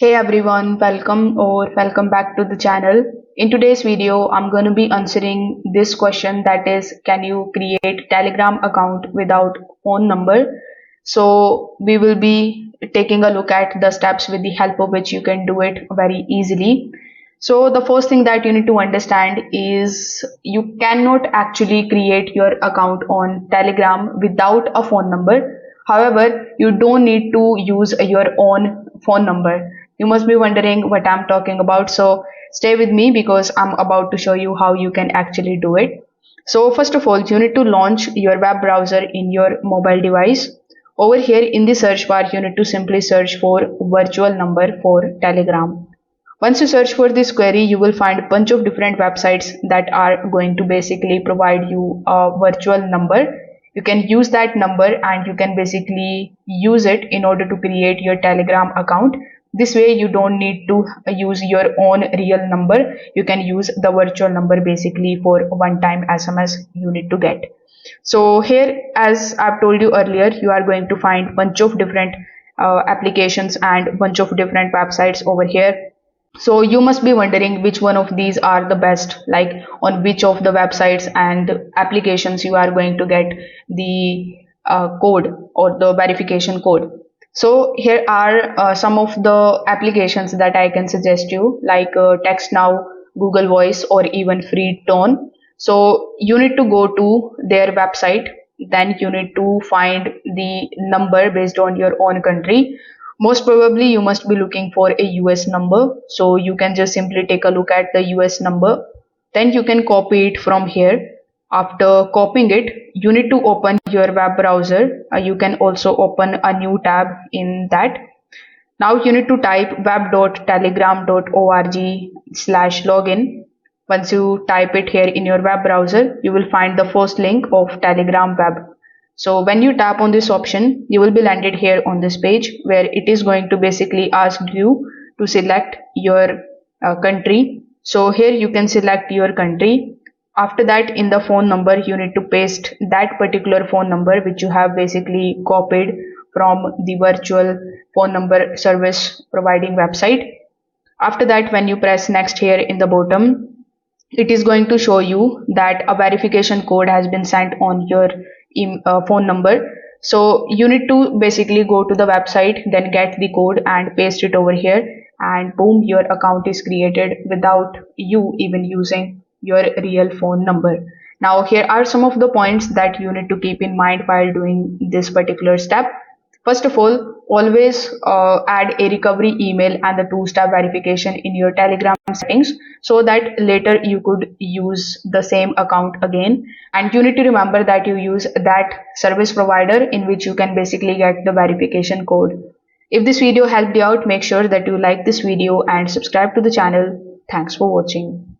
Hey everyone, welcome back to the channel. In today's video, I'm going to be answering this question, that is, can you create Telegram account without phone number? So we will be taking a look at the steps with the help of which you can do it very easily. So the first thing that you need to understand is you cannot actually create your account on Telegram without a phone number. However, you don't need to use your own phone number. You must be wondering what I'm talking about. So stay with me because I'm about to show you how you can actually do it. So first of all, you need to launch your web browser in your mobile device. Over here in the search bar, you need to simply search for virtual number for Telegram. Once you search for this query, you will find a bunch of different websites that are going to basically provide you a virtual number. You can use that number and you can basically use it in order to create your Telegram account. This way you don't need to use your own real number. You can use the virtual number basically for one-time SMS you need to get. So here, as I've told you earlier, you are going to find bunch of different applications and bunch of different websites over here. So you must be wondering which one of these are the best, like on which of the websites and applications you are going to get the code or the verification code. So here are some of the applications that I can suggest you, like Text Now, Google Voice, or even Free Tone. So you need to go to their website, then you need to find the number based on your own country. Most probably you must be looking for a US number, so you can just simply take a look at the US number. Then you can copy it from here. After copying it, you need to open your web browser. You can also open a new tab in that. Now you need to type web.telegram.org/login. Once you type it here in your web browser, you will find the first link of Telegram web. So when you tap on this option, you will be landed here on this page where it is going to basically ask you to select your country. So here you can select your country. After that, in the phone number, you need to paste that particular phone number which you have basically copied from the virtual phone number service providing website. After that, when you press next here in the bottom, it is going to show you that a verification code has been sent on your phone number. So you need to basically go to the website, then get the code and paste it over here, and boom, your account is created without you even using your real phone number. Now here are some of the points that you need to keep in mind while doing this particular step. First of all, always add a recovery email and the two-step verification in your Telegram settings so that later you could use the same account again. And you need to remember that you use that service provider in which you can basically get the verification code. If this video helped you out, make sure that you like this video and subscribe to the channel. Thanks for watching.